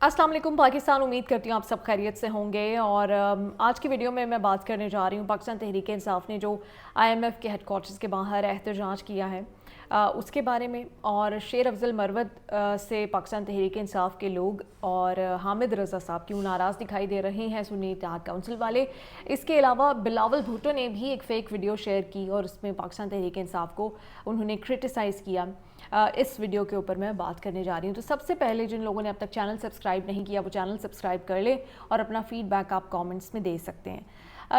अस्सलाम वालेकुम पाकिस्तान। उम्मीद करती हूँ आप सब खैरियत से होंगे। और आज की वीडियो में मैं बात करने जा रही हूँ पाकिस्तान तहरीक इंसाफ ने जो IMF के हेडक्वार्टर्स के बाहर एहतजाज किया है उसके बारे में। और शेर अफजल मरवत से पाकिस्तान तहरीक इंसाफ के लोग और हामिद रज़ा साहब क्यों नाराज़ दिखाई दे रहे हैं सुन्नी इत्तेहाद काउंसिल वाले। इसके अलावा बिलावल भुट्टो ने भी एक फ़ेक वीडियो शेयर की और उसमें पाकिस्तान तहरीक इंसाफ को उन्होंने क्रिटिसाइज़ किया। इस वीडियो के ऊपर मैं बात करने जा रही हूँ। तो सबसे पहले जिन लोगों ने अब तक चैनल सब्सक्राइब नहीं किया वो चैनल सब्सक्राइब कर लें और अपना फ़ीडबैक आप कमेंट्स में दे सकते हैं।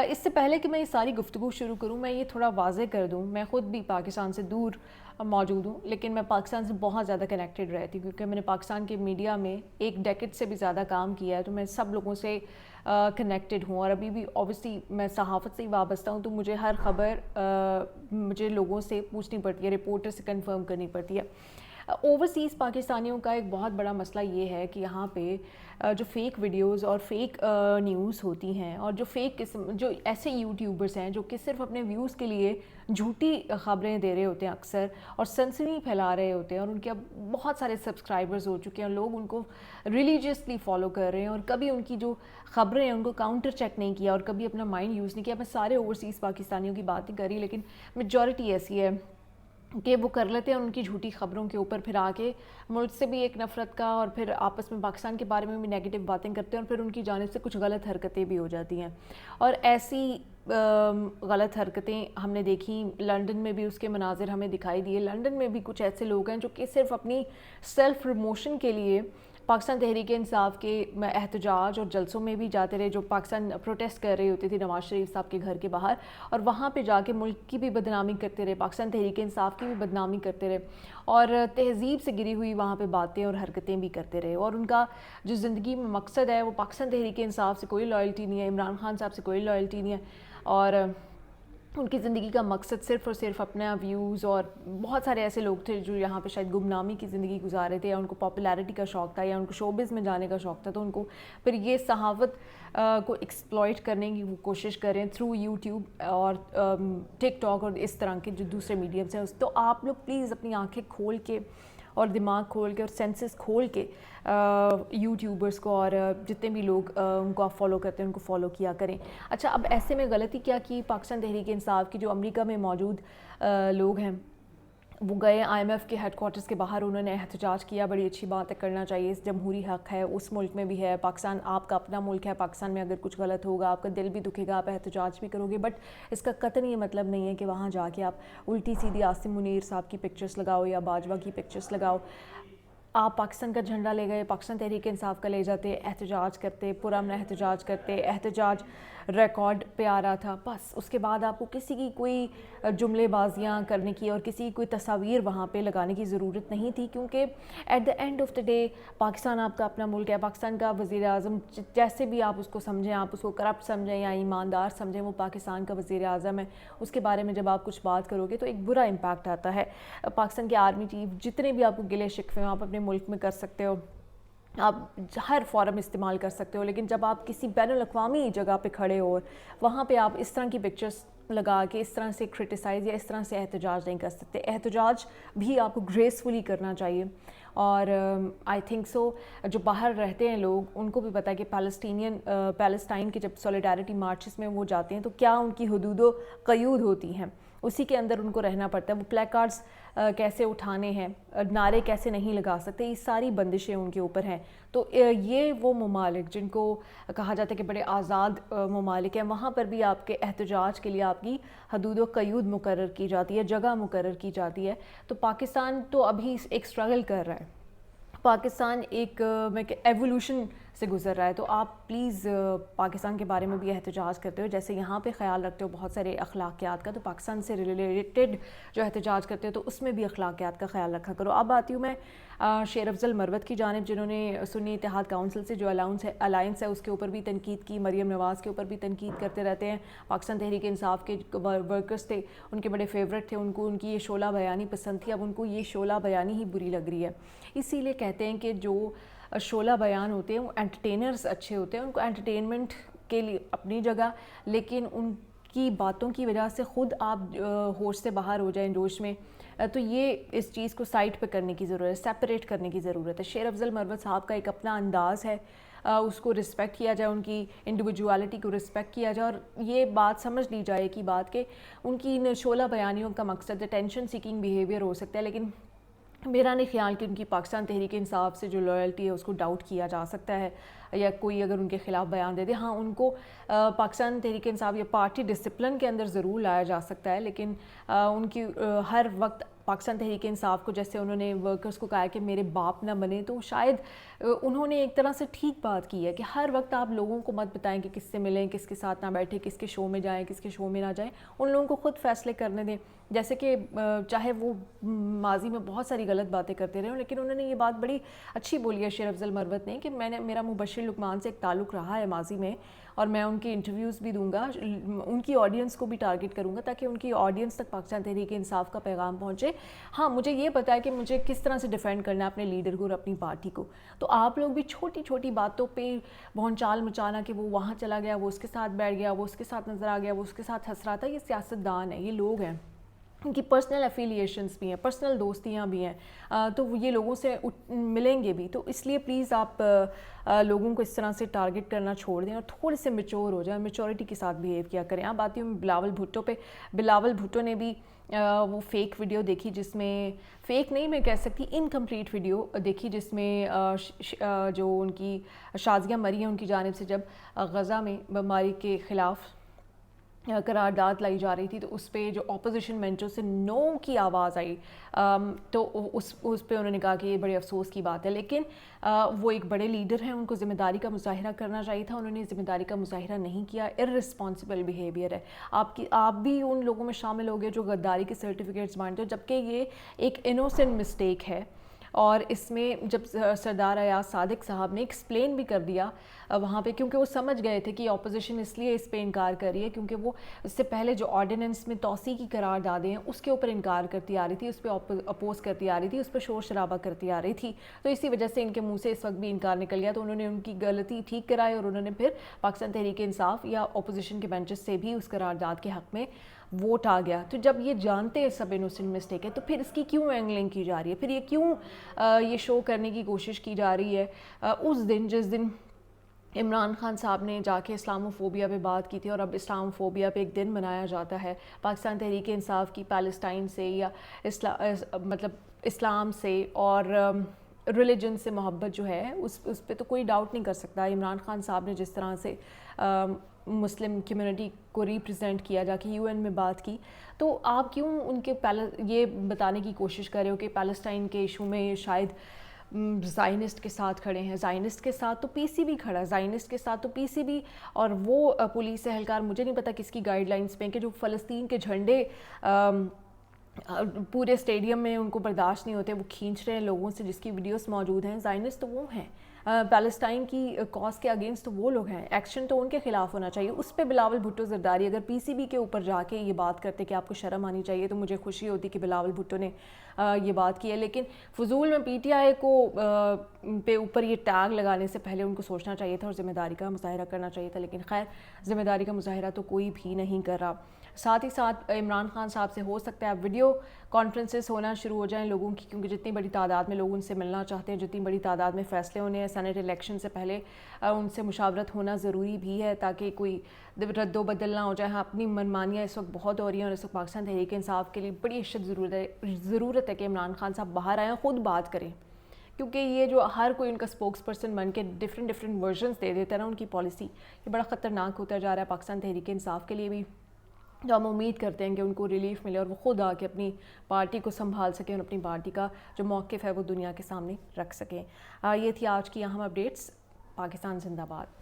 इससे पहले कि मैं ये सारी गुफ्तगू शुरू करूँ, मैं ये थोड़ा वाज़े कर दूँ, मैं ख़ुद भी पाकिस्तान से दूर मौजूद हूँ, लेकिन मैं पाकिस्तान से बहुत ज़्यादा कनेक्टेड रहती हूँ क्योंकि मैंने पाकिस्तान के मीडिया में एक डेकेड से भी ज़्यादा काम किया है। तो मैं सब लोगों से कनेक्टेड हूँ और अभी भी ऑब्वियसली मैं सहाफ़त से ही वाबस्ता हूँ। तो मुझे हर ख़बर मुझे लोगों से पूछनी पड़ती है, रिपोर्टर से कंफर्म करनी पड़ती है। ओवरसीज़ पाकिस्तानियों का एक बहुत बड़ा मसला ये है कि यहाँ पे जो फ़ेक वीडियोज़ और फ़ेक न्यूज़ होती हैं और जो फ़ेक किस्म जो ऐसे यूट्यूबर्स हैं जो कि सिर्फ अपने व्यूज़ के लिए झूठी ख़बरें दे रहे होते हैं अक्सर और सनसनी फैला रहे होते हैं और उनके अब बहुत सारे सब्सक्राइबर्स हो चुके हैं और लोग उनको रिलीजियसली फॉलो कर रहे हैं और कभी उनकी जो ख़बरें हैं उनको काउंटर चेक नहीं किया और कभी अपना माइंड यूज़ नहीं किया। मैं सारे ओवरसीज़ पाकिस्तानियों की बात नहीं करी, लेकिन मेजॉरिटी ऐसी है कि वो कर लेते हैं उनकी झूठी ख़बरों के ऊपर फिर आके मुल्क से भी एक नफ़रत का और फिर आपस में पाकिस्तान के बारे में भी नेगेटिव बातें करते हैं और फिर उनकी जानिब से कुछ गलत हरकतें भी हो जाती हैं। और ऐसी गलत हरकतें हमने देखी, लंदन में भी उसके मनाजिर हमें दिखाई दिए। लंदन में भी कुछ ऐसे लोग हैं जो कि सिर्फ अपनी सेल्फ प्रमोशन के लिए पाकिस्तान तहरीक इंसाफ के एहतजाज और जलसों में भी जाते रहे, जो पाकिस्तान प्रोटेस्ट कर रही होती थी नवाज़ शरीफ साहब के घर के बाहर, और वहाँ पे जाके मुल्क की भी बदनामी करते रहे, पाकिस्तान तहरीक इंसाफ की भी बदनामी करते रहे और तहज़ीब से गिरी हुई वहाँ पे बातें और हरकतें भी करते रहे। और उनका जो ज़िंदगी में मकसद है वो पाकिस्तान तहरीक इंसाफ से कोई लॉयल्टी नहीं है, इमरान खान साहब से कोई लॉयल्टी नहीं है और उनकी ज़िंदगी का मकसद सिर्फ़ और सिर्फ अपना व्यूज़। और बहुत सारे ऐसे लोग थे जो यहाँ पे शायद गुमनामी की ज़िंदगी गुजार रहे थे या उनको पॉपुलैरिटी का शौक़ था या उनको शोबिज़ में जाने का शौक़ था, तो उनको फिर ये सहावत को एक्सप्लॉइट करने की वो कोशिश करें थ्रू यूट्यूब और टिकटॉक और इस तरह के जो दूसरे मीडियम्स हैं। तो आप लोग प्लीज़ अपनी आँखें खोल के और दिमाग खोल के और सेंसेस खोल के यूट्यूबर्स को और जितने भी लोग उनको आप फॉलो करते हैं उनको फॉलो किया करें। अच्छा, अब ऐसे में गलती क्या की पाकिस्तान तहरीक इंसाफ की जो अमेरिका में मौजूद लोग हैं वो गए IMF के हेडक्वार्टर्स के बाहर, उन्होंने एहतजाज किया। बड़ी अच्छी बात है, करना चाहिए, इस जमहूरी हक़ है, उस मुल्क में भी है। पाकिस्तान आपका अपना मुल्क है, पाकिस्तान में अगर कुछ गलत होगा आपका दिल भी दुखेगा, आप एहतजाज भी करोगे, बट इसका कतई ये मतलब नहीं है कि वहाँ जाके आप उल्टी सीधी आसिम मुनीर साहब की पिक्चर्स लगाओ या बाजवा की पिक्चर्स लगाओ। आप पाकिस्तान का झंडा ले गए, पाकिस्तान तहरीक इंसाफ का ले जाते, एहतजाज करते, पुरअमन एहतजाज करते, एहतजाज रिकॉर्ड पे आ रहा था, बस उसके बाद आपको किसी की कोई जुमलेबाजियाँ करने की और किसी की कोई तस्वीर वहाँ पे लगाने की ज़रूरत नहीं थी, क्योंकि at the end of the day Pakistan आपका अपना मुल्क है। पाकिस्तान का वज़ीर आज़म जैसे भी आप उसको समझें, आप उसको करप्ट समझें या ईमानदार समझें, वो पाकिस्तान का वज़ीर आज़म है। उसके बारे में जब आप कुछ बात करोगे तो एक बुरा इम्पैक्ट आता है। पाकिस्तान के आर्मी चीफ जितने भी आपको गिले शिकवे आप अपने मुल्क में कर सकते हो, आप हर फॉरम इस्तेमाल कर सकते हो, लेकिन जब आप किसी बैनुल-अक़वामी जगह पे खड़े हो वहाँ पे आप इस तरह की पिक्चर्स लगा के इस तरह से क्रिटिसाइज़ या इस तरह से एहतजाज नहीं कर सकते। एहतजाज भी आपको ग्रेसफुली करना चाहिए। और आई थिंक सो जो बाहर रहते हैं लोग उनको भी पता है कि पैलेस्टाइन के जब सॉलिडारिटी मार्चेस में वो जाते हैं तो क्या उनकी हदूदो क़यूद होती हैं, उसी के अंदर उनको रहना पड़ता है। वो प्लेकार्ड्स कैसे उठाने हैं, नारे कैसे नहीं लगा सकते, ये सारी बंदिशें उनके ऊपर हैं। तो ये वो ममालिक जिनको कहा जाता है कि बड़े आज़ाद ममालिक हैं, वहाँ पर भी आपके एहतजाज के लिए आपकी हदूद क़यूद मुकर्रर की जाती है, जगह मुकर्रर की जाती है। तो पाकिस्तान तो अभी एक स्ट्रगल कर रहा है, पाकिस्तान एक एवोल्यूशन से गुजर रहा है। तो आप प्लीज़ पाकिस्तान के बारे में भी एहतजाज करते हो, जैसे यहाँ पे ख़्याल रखते हो बहुत सारे अखलाकियात का, तो पाकिस्तान से रिलेटेड जो एहतजाज करते हो तो उसमें भी अखलाकियात का ख़्याल रखा करो। अब आती हूँ मैं शेर अफजल मरवत की जानिब, जिन्होंने सुन्नी इत्तेहाद काउंसिल से जो अलायंस है उसके ऊपर भी तनकीद की, मरियम नवाज़ के ऊपर भी तनकीद करते रहते हैं। पाकिस्तान तहरीक इंसाफ के वर्कर्स थे, उनके बड़े फेवरेट थे, उनको उनकी ये शोला बयानी पसंद थी, अब उनको ये शोला बयानी ही बुरी लग रही है। इसीलिए कहते हैं कि जो शोला बयान होते हैं वो एंटरटेनर्स अच्छे होते हैं, उनको एंटरटेनमेंट के लिए अपनी जगह, लेकिन उन کی باتوں کی وجہ سے خود آپ ہوش سے باہر ہو جائیں جوش میں، تو یہ اس چیز کو سائٹ پہ کرنے کی ضرورت ہے، سیپریٹ کرنے کی ضرورت ہے۔ شیر افضل مروت صاحب کا ایک اپنا انداز ہے، اس کو رسپیکٹ کیا جائے، ان کی انڈیویجوالٹی کو رسپیکٹ کیا جائے، اور یہ بات سمجھ لی جائے کہ بات کہ ان کی ان شعلہ بیانیوں کا مقصد ٹینشن سیکنگ بیہیویئر ہو سکتا ہے، لیکن میرا نہیں خیال کہ ان کی پاکستان تحریک انصاف سے جو لائلٹی ہے اس کو ڈاؤٹ کیا جا سکتا ہے، یا کوئی اگر ان کے خلاف بیان دے دے۔ ہاں، ان کو پاکستان تحریک انصاف یا پارٹی ڈسپلن کے اندر ضرور لایا جا سکتا ہے، لیکن ان کی ہر وقت پاکستان تحریک انصاف کو، جیسے انہوں نے ورکرز کو کہا کہ میرے باپ نہ بنے، تو شاید انہوں نے ایک طرح سے ٹھیک بات کی ہے کہ ہر وقت آپ لوگوں کو مت بتائیں کہ کس سے ملیں، کس کے ساتھ نہ بیٹھیں، کس کے شو میں جائیں، کس کے شو میں نہ جائیں، ان لوگوں کو خود فیصلے کرنے دیں۔ جیسے کہ چاہے وہ ماضی میں بہت ساری غلط باتیں کرتے رہے ہوں، لیکن انہوں نے یہ بات بڑی اچھی بولی ہے شیر افضل مروت نے کہ میرا مبشر لقمان سے ایک تعلق رہا ہے ماضی میں، اور میں ان کے انٹرویوز بھی دوں گا، ان کی آڈینس کو بھی ٹارگٹ کروں گا تاکہ ان کی آڈینس تک پاکستان تحریک انصاف کا پیغام پہنچے۔ ہاں، مجھے یہ پتا ہے کہ مجھے کس طرح سے ڈیفینڈ کرنا ہے اپنے لیڈر کو اور اپنی پارٹی کو، تو آپ لوگ بھی چھوٹی چھوٹی باتوں پہ بہن چال مچانا کہ وہ وہاں چلا گیا، وہ اس کے ساتھ بیٹھ گیا، وہ اس کے ساتھ نظر آ گیا، وہ اس کے ساتھ ہنس رہا تھا، یہ سیاستدان ہیں، یہ لوگ ہیں، ان کی پرسنل ایفیلیشنز بھی ہیں، پرسنل دوستیاں بھی ہیں، تو یہ لوگوں سے ملیں گے بھی، تو اس لیے پلیز آپ لوگوں کو اس طرح سے ٹارگٹ کرنا چھوڑ دیں اور تھوڑے سے میچور ہو جائیں، میچورٹی کے ساتھ بیہیو کیا کریں۔ اب آتی ہوں بلاول بھٹو پہ۔ بلاول بھٹو نے بھی وہ فیک ویڈیو دیکھی، جس میں فیک نہیں میں کہہ سکتی، انکمپلیٹ ویڈیو دیکھی، جس میں جو ان کی شازیہ مریم ان کی جانب سے جب غزہ میں بیماری کے خلاف قرارداد لائی جا رہی تھی، تو اس پہ جو اپوزیشن منچوں سے نو کی آواز آئی، تو اس پہ انہوں نے کہا کہ یہ بڑے افسوس کی بات ہے، لیکن وہ ایک بڑے لیڈر ہیں، ان کو ذمہ داری کا مظاہرہ کرنا چاہیے تھا، انہوں نے ذمہ داری کا مظاہرہ نہیں کیا، ارسپانسبل بیہیویئر ہے۔ آپ بھی ان لوگوں میں شامل ہو گئے جو غداری کے سرٹیفکیٹس بانٹتے ہو، جبکہ یہ ایک انوسنٹ مسٹیک ہے، اور اس میں جب سردار ایاز صادق صاحب نے ایکسپلین بھی کر دیا وہاں پہ، کیونکہ وہ سمجھ گئے تھے کہ اپوزیشن اس لیے اس پہ انکار کر رہی ہے کیونکہ وہ اس سے پہلے جو آرڈیننس میں توسیع کی قراردادیں ہیں اس کے اوپر انکار کرتی آ رہی تھی، اس پہ اپوز کرتی آ رہی تھی، اس پہ شور شرابہ کرتی آ رہی تھی، تو اسی وجہ سے ان کے منہ سے اس وقت بھی انکار نکل گیا، تو انہوں نے ان کی غلطی ٹھیک کرائی، اور انہوں نے پھر پاکستان تحریک انصاف یا اپوزیشن کے بینچز سے بھی اس قرارداد کے حق میں ووٹ آ گیا۔ تو جب یہ جانتے ہیں سب انوسنٹ مسٹیک ہے، تو پھر اس کی کیوں اینگلنگ کی جا رہی ہے، پھر یہ کیوں یہ شو کرنے کی کوشش کی جا رہی ہے اس دن جس دن عمران خان صاحب نے جا کے اسلام فوبیا پہ بات کی تھی، اور اب اسلام فوبیا پہ ایک دن منایا جاتا ہے پاکستان تحریک انصاف کی پیلسٹائن سے یا مطلب اسلام سے اور ریلیجن سے محبت جو ہے اس پہ تو کوئی ڈاؤٹ نہیں کر سکتا۔ عمران خان صاحب نے جس طرح سے مسلم کمیونٹی کو ریپرزینٹ کیا، جا کے یو این میں بات کی، تو آپ کیوں ان کے یہ بتانے کی کوشش کر رہے ہو کہ پیلسٹائن کے ایشو میں شاید زائنسٹ کے ساتھ کھڑے ہیں؟ زائنسٹ کے ساتھ تو پی سی بی کھڑا ہے، زائنسٹ کے ساتھ تو پی سی بی اور وہ پولیس اہلکار، مجھے نہیں پتا کس کی گائیڈ لائنس پہ کہ جو فلسطین کے جھنڈے پورے اسٹیڈیم میں ان کو برداشت نہیں ہوتے، وہ کھینچ رہے ہیں لوگوں سے، جس کی ویڈیوز موجود ہیں۔ زائنسٹ تو وہ ہیں، پیلسٹائن کی کاز کے اگینسٹ تو وہ لوگ ہیں، ایکشن تو ان کے خلاف ہونا چاہیے۔ اس پہ بلاول بھٹو زرداری اگر پی سی بی کے اوپر جا کے یہ بات کرتے کہ آپ کو شرم آنی چاہیے، تو مجھے خوشی ہوتی کہ بلاول بھٹو نے یہ بات کی ہے، لیکن فضول میں پی ٹی آئی کو پہ اوپر یہ ٹیگ لگانے سے پہلے ان کو سوچنا چاہیے تھا اور ذمہ داری کا مظاہرہ کرنا چاہیے تھا، لیکن خیر ذمہ داری کا مظاہرہ تو کوئی بھی نہیں کر رہا۔ ساتھ ہی ساتھ عمران خان صاحب سے ہو سکتا ہے ویڈیو کانفرنسز ہونا شروع ہو جائیں لوگوں کی، کیونکہ جتنی بڑی تعداد میں لوگ ان سے ملنا چاہتے ہیں، جتنی بڑی تعداد میں فیصلے ہونے ہیں سینٹ الیکشن سے پہلے، ان سے مشاورت ہونا ضروری بھی ہے تاکہ کوئی رد و بدل نہ ہو جائے۔ ہاں، اپنی منمانیاں اس وقت بہت ہو رہی ہیں، اور اس وقت پاکستان تحریک انصاف کے لیے بڑی اشد ضرورت ہے کہ عمران خان صاحب باہر آئیں، خود بات کریں، کیونکہ یہ جو ہر کوئی ان کا اسپوکس پرسن بن کے ڈفرینٹ ورژنس دے دیتا ہے نا ان کی پالیسی، یہ بڑا خطرناک ہوتا جا رہا ہے پاکستان تحریک انصاف کے لیے بھی، تو ہم امید کرتے ہیں کہ ان کو ریلیف ملے اور وہ خود آ کے اپنی پارٹی کو سنبھال سکیں اور اپنی پارٹی کا جو موقف ہے وہ دنیا کے سامنے رکھ سکیں۔ یہ تھی آج کی اہم اپڈیٹس۔ پاکستان زندہ باد۔